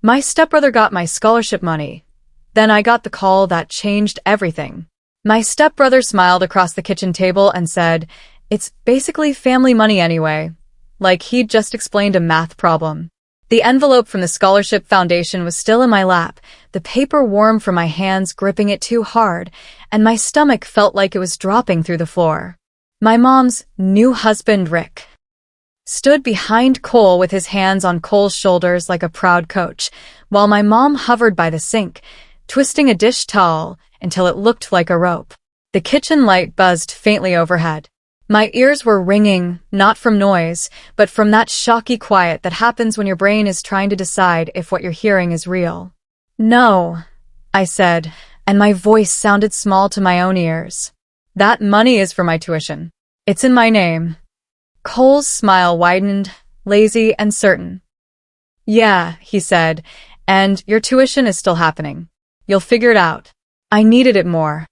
My stepbrother got my scholarship money. Then I got the call that changed everything. My stepbrother smiled across the kitchen table and said, "It's basically family money anyway." Like he'd just explained a math problem. The envelope from the scholarship foundation was still in my lap, the paper warm from my hands gripping it too hard, and my stomach felt like it was dropping through the floor. My mom's new husband, Rick, stood behind Cole with his hands on Cole's shoulders like a proud coach, while my mom hovered by the sink, twisting a dish towel until it looked like a rope. The kitchen light buzzed faintly overhead. My ears were ringing, not from noise, but from that shocky quiet that happens when your brain is trying to decide if what you're hearing is real. "No," I said, and my voice sounded small to my own ears. "That money is for my tuition. It's in my name." Cole's smile widened, lazy and certain. "Yeah," he said, "and your tuition is still happening. You'll figure it out." I needed it more.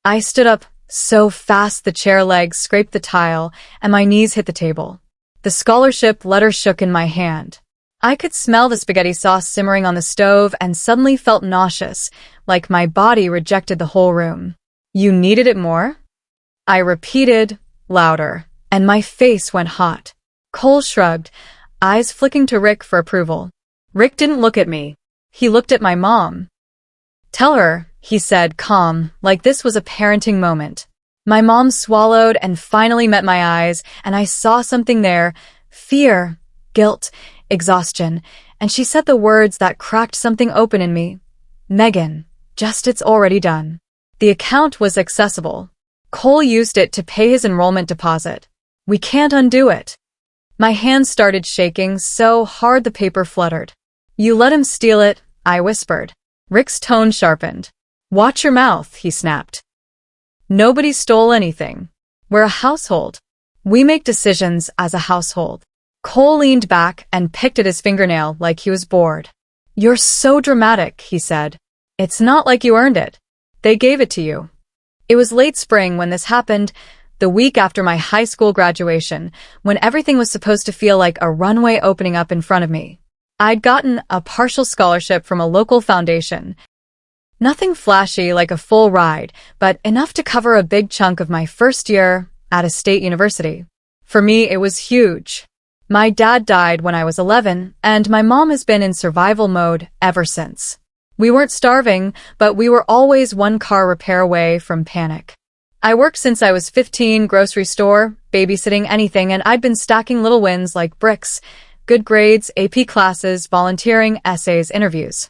I stood up so fast the chair legs scraped the tile and my knees hit the table. The scholarship letter shook in my hand. I could smell the spaghetti sauce simmering on the stove and suddenly felt nauseous, like my body rejected the whole room. "You needed it more?" I repeated, louder, and my face went hot. Cole shrugged, eyes flicking to Rick for approval. Rick didn't look at me. He looked at my mom. "Tell her," he said, calm, like this was a parenting moment. My mom swallowed and finally met my eyes, and I saw something there, fear, guilt, exhaustion, and she said the words that cracked something open in me. "Megan, just it's already done." The account was accessible. Cole used it to pay his enrollment deposit. We can't undo it. My hands started shaking so hard the paper fluttered. "You let him steal it," I whispered. Rick's tone sharpened. "Watch your mouth," he snapped. "Nobody stole anything. We're a household. We make decisions as a household." Cole leaned back and picked at his fingernail like he was bored. "You're so dramatic," he said. "It's not like you earned it. They gave it to you." It was late spring when this happened, the week after my high school graduation, when everything was supposed to feel like a runway opening up in front of me. I'd gotten a partial scholarship from a local foundation. Nothing flashy like a full ride, but enough to cover a big chunk of my first year at a state university. For me, it was huge. My dad died when I was 11, and my mom has been in survival mode ever since. We weren't starving, but we were always one car repair away from panic. I worked since I was 15, grocery store, babysitting, anything, and I'd been stacking little wins like bricks, good grades, AP classes, volunteering, essays, interviews.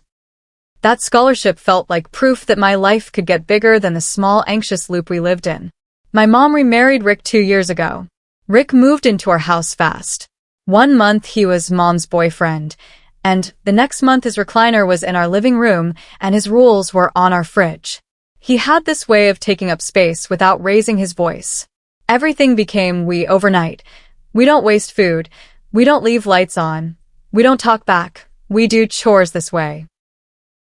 That scholarship felt like proof that my life could get bigger than the small, anxious loop we lived in. My mom remarried Rick 2 years ago. Rick moved into our house fast. 1 month he was mom's boyfriend, and the next month his recliner was in our living room and his rules were on our fridge. He had this way of taking up space without raising his voice. Everything became we overnight. We don't waste food. We don't leave lights on. We don't talk back. We do chores this way.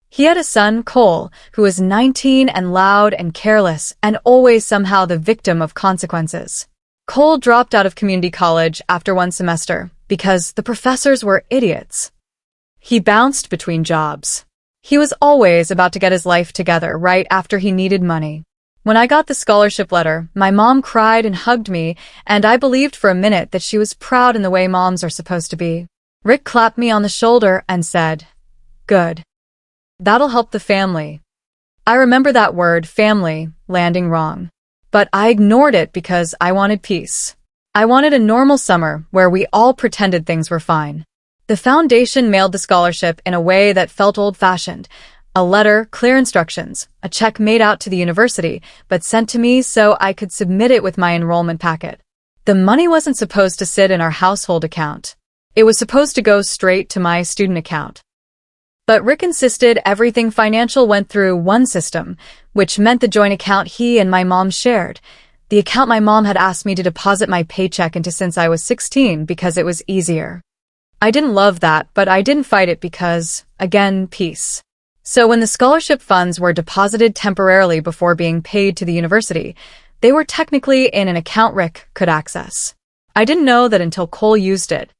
He had a son, Cole, who was 19 and loud and careless and always somehow the victim of consequences. Cole dropped out of community college after 1 semester because the professors were idiots. He bounced between jobs. He was always about to get his life together right after he needed money. When I got the scholarship letter, my mom cried and hugged me, and I believed for a minute that she was proud in the way moms are supposed to be. Rick clapped me on the shoulder and said, "Good. That'll help the family." I remember that word, family, landing wrong. But I ignored it because I wanted peace. I wanted a normal summer where we all pretended things were fine. The foundation mailed the scholarship in a way that felt old-fashioned. A letter, clear instructions, a check made out to the university, but sent to me so I could submit it with my enrollment packet. The money wasn't supposed to sit in our household account. It was supposed to go straight to my student account. But Rick insisted everything financial went through one system, which meant the joint account he and my mom shared. The account my mom had asked me to deposit my paycheck into since I was 16 because it was easier. I didn't love that, but I didn't fight it because, again, peace. So when the scholarship funds were deposited temporarily before being paid to the university, they were technically in an account Rick could access. I didn't know that until Cole used it.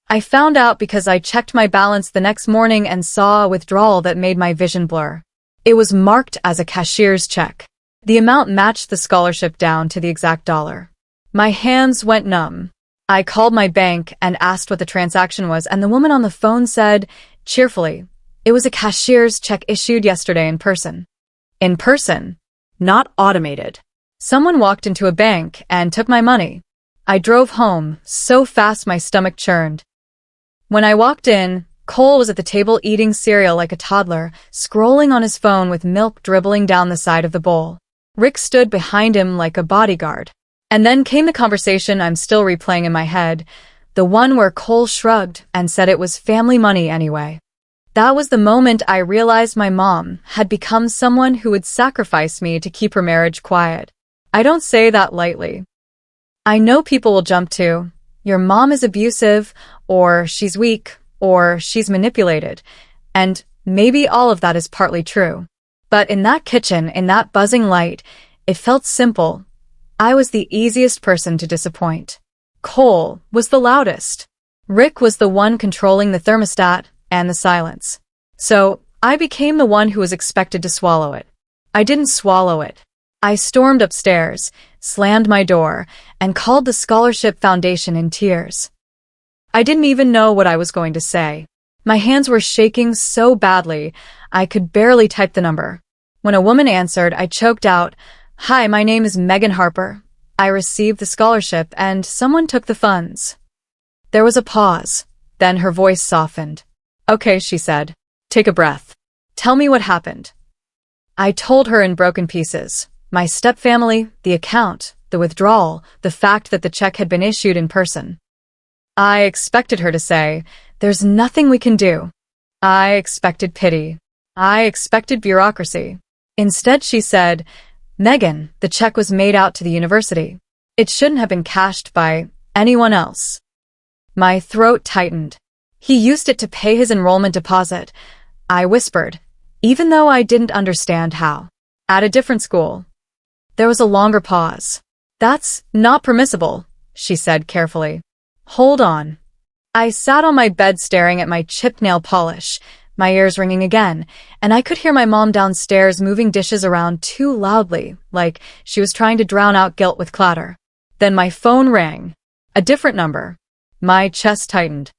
I found out because I checked my balance the next morning and saw a withdrawal that made my vision blur. It was marked as a cashier's check. The amount matched the scholarship down to the exact dollar. My hands went numb. I called my bank and asked what the transaction was, and the woman on the phone said, cheerfully, it was a cashier's check issued yesterday in person. In person, not automated. Someone walked into a bank and took my money. I drove home, so fast my stomach churned. When I walked in, Cole was at the table eating cereal like a toddler, scrolling on his phone with milk dribbling down the side of the bowl. Rick stood behind him like a bodyguard. And then came the conversation I'm still replaying in my head, the one where Cole shrugged and said it was family money anyway. That was the moment I realized my mom had become someone who would sacrifice me to keep her marriage quiet. I don't say that lightly. I know people will jump to, your mom is abusive, or she's weak, or she's manipulated, and maybe all of that is partly true. But in that kitchen, in that buzzing light, it felt simple. I was the easiest person to disappoint. Cole was the loudest. Rick was the one controlling the thermostat and the silence. So I became the one who was expected to swallow it. I didn't swallow it. I stormed upstairs, slammed my door, and called the Scholarship Foundation in tears. I didn't even know what I was going to say. My hands were shaking so badly, I could barely type the number. When a woman answered, I choked out, "Hi, my name is Megan Harper. I received the scholarship and someone took the funds." There was a pause. Then her voice softened. "Okay," she said. "Take a breath. Tell me what happened." I told her in broken pieces. My stepfamily, the account, the withdrawal, the fact that the check had been issued in person. I expected her to say, "There's nothing we can do." I expected pity. I expected bureaucracy. Instead, she said, "Megan, the check was made out to the university. It shouldn't have been cashed by anyone else." My throat tightened. "He used it to pay his enrollment deposit," I whispered, even though I didn't understand how. "At a different school." There was a longer pause. "That's not permissible," she said carefully. "Hold on." I sat on my bed staring at my chipped nail polish, my ears ringing again, and I could hear my mom downstairs moving dishes around too loudly, like she was trying to drown out guilt with clatter. Then my phone rang. A different number. My chest tightened.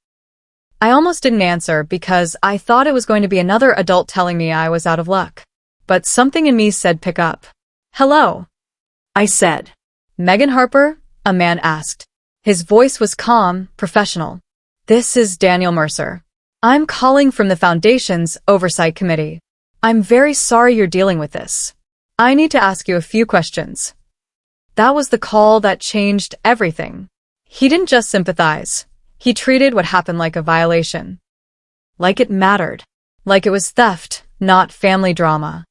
I almost didn't answer because I thought it was going to be another adult telling me I was out of luck. But something in me said pick up. "Hello," I said. "Megan Harper?" a man asked. His voice was calm, professional. "This is Daniel Mercer. I'm calling from the Foundation's Oversight Committee. I'm very sorry you're dealing with this. I need to ask you a few questions." That was the call that changed everything. He didn't just sympathize. He treated what happened like a violation. Like it mattered. Like it was theft, not family drama.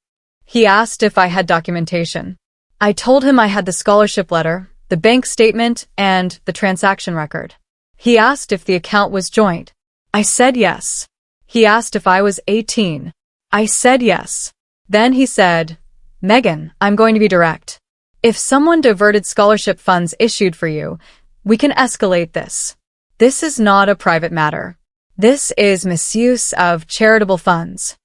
He asked if I had documentation. I told him I had the scholarship letter, the bank statement, and the transaction record. He asked if the account was joint. I said yes. He asked if I was 18. I said yes. Then he said, "Megan, I'm going to be direct. If someone diverted scholarship funds issued for you, we can escalate this. This is not a private matter. This is misuse of charitable funds."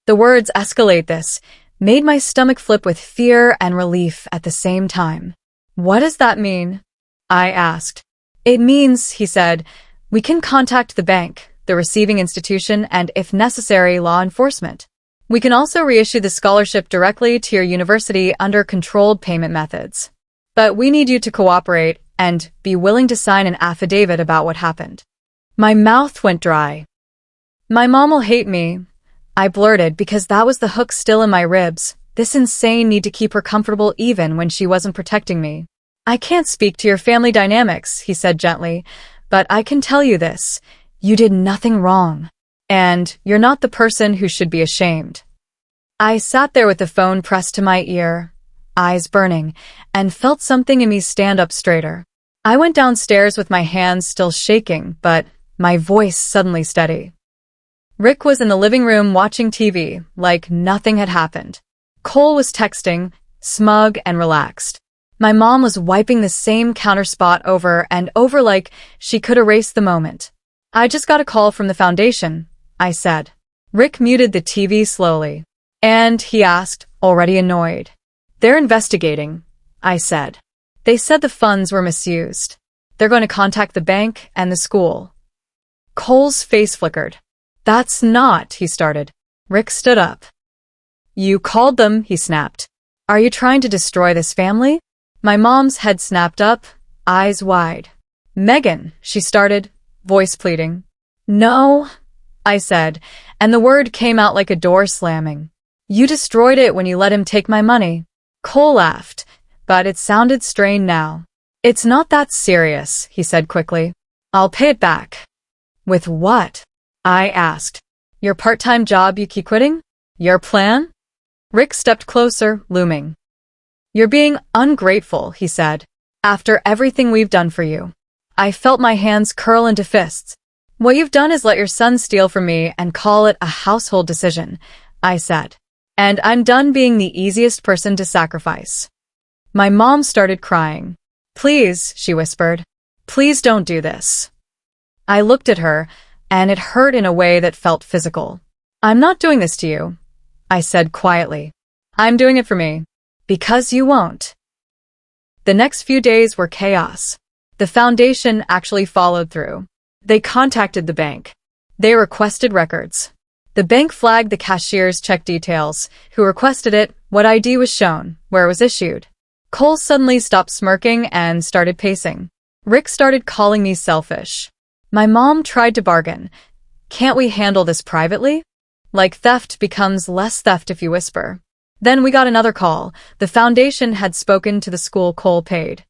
The words "escalate this" made my stomach flip with fear and relief at the same time. "What does that mean?" I asked. "It means," he said, "we can contact the bank, the receiving institution, and, if necessary, law enforcement. We can also reissue the scholarship directly to your university under controlled payment methods. But we need you to cooperate and be willing to sign an affidavit about what happened." My mouth went dry. "My mom will hate me," I blurted because that was the hook still in my ribs, this insane need to keep her comfortable even when she wasn't protecting me. "I can't speak to your family dynamics," he said gently, "but I can tell you this. You did nothing wrong. And you're not the person who should be ashamed." I sat there with the phone pressed to my ear, eyes burning, and felt something in me stand up straighter. I went downstairs with my hands still shaking, but my voice suddenly steady. Rick was in the living room watching TV, like nothing had happened. Cole was texting, smug and relaxed. My mom was wiping the same counter spot over and over like she could erase the moment. I just got a call from the foundation, I said. Rick muted the TV slowly. And he asked, already annoyed. They're investigating, I said. They said the funds were misused. They're going to contact the bank and the school. Cole's face flickered. That's not, he started. Rick stood up. You called them, he snapped. Are you trying to destroy this family? My mom's head snapped up, eyes wide. Megan, she started, voice pleading. No, I said, and the word came out like a door slamming. You destroyed it when you let him take my money. Cole laughed, but it sounded strained now. It's not that serious, he said quickly. I'll pay it back. With what? I asked. Your part-time job you keep quitting? Your plan? Rick stepped closer, looming. You're being ungrateful, he said. After everything we've done for you. I felt my hands curl into fists. What you've done is let your son steal from me and call it a household decision, I said. And I'm done being the easiest person to sacrifice. My mom started crying. Please, she whispered. Please don't do this. I looked at her, and it hurt in a way that felt physical. I'm not doing this to you, I said quietly. I'm doing it for me. Because you won't. The next few days were chaos. The foundation actually followed through. They contacted the bank. They requested records. The bank flagged the cashier's check details, who requested it, what ID was shown, where it was issued. Cole suddenly stopped smirking and started pacing. Rick started calling me selfish. My mom tried to bargain. Can't we handle this privately? Like theft becomes less theft if you whisper. Then we got another call. The foundation had spoken to the school Cole paid.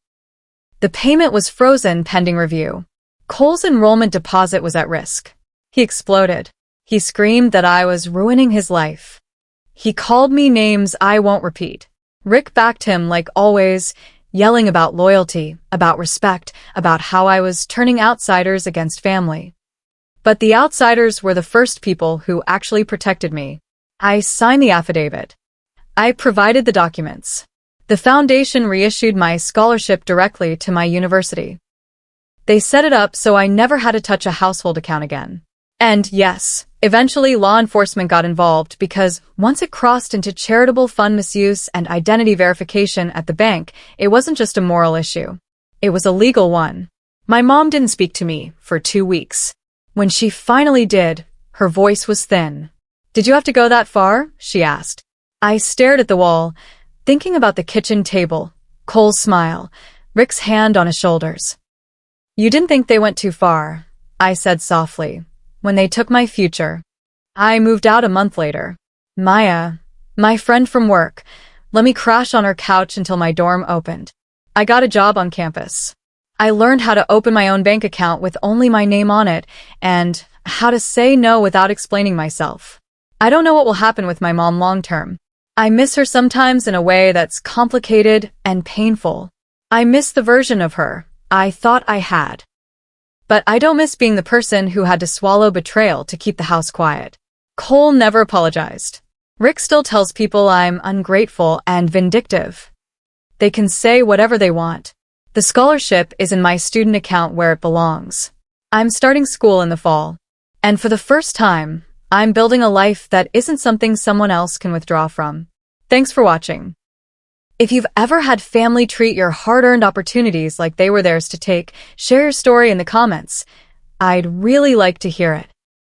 The payment was frozen pending review. Cole's enrollment deposit was at risk. He exploded. He screamed that I was ruining his life. He called me names I won't repeat. Rick backed him like always, yelling about loyalty, about respect, about how I was turning outsiders against family. But the outsiders were the first people who actually protected me. I signed the affidavit. I provided the documents. The foundation reissued my scholarship directly to my university. They set it up so I never had to touch a household account again. And yes, eventually law enforcement got involved because once it crossed into charitable fund misuse and identity verification at the bank, it wasn't just a moral issue. It was a legal one. My mom didn't speak to me for 2 weeks. When she finally did, her voice was thin. Did you have to go that far? She asked. I stared at the wall, thinking about the kitchen table, Cole's smile, Rick's hand on his shoulders. You didn't think they went too far, I said softly. When they took my future. I moved out a month later. Maya, my friend from work, let me crash on her couch until my dorm opened. I got a job on campus. I learned how to open my own bank account with only my name on it and how to say no without explaining myself. I don't know what will happen with my mom long term. I miss her sometimes in a way that's complicated and painful. I miss the version of her I thought I had. But I don't miss being the person who had to swallow betrayal to keep the house quiet. Cole never apologized. Rick still tells people I'm ungrateful and vindictive. They can say whatever they want. The scholarship is in my student account where it belongs. I'm starting school in the fall. And for the first time, I'm building a life that isn't something someone else can withdraw from. Thanks for watching. If you've ever had family treat your hard-earned opportunities like they were theirs to take, share your story in the comments. I'd really like to hear it.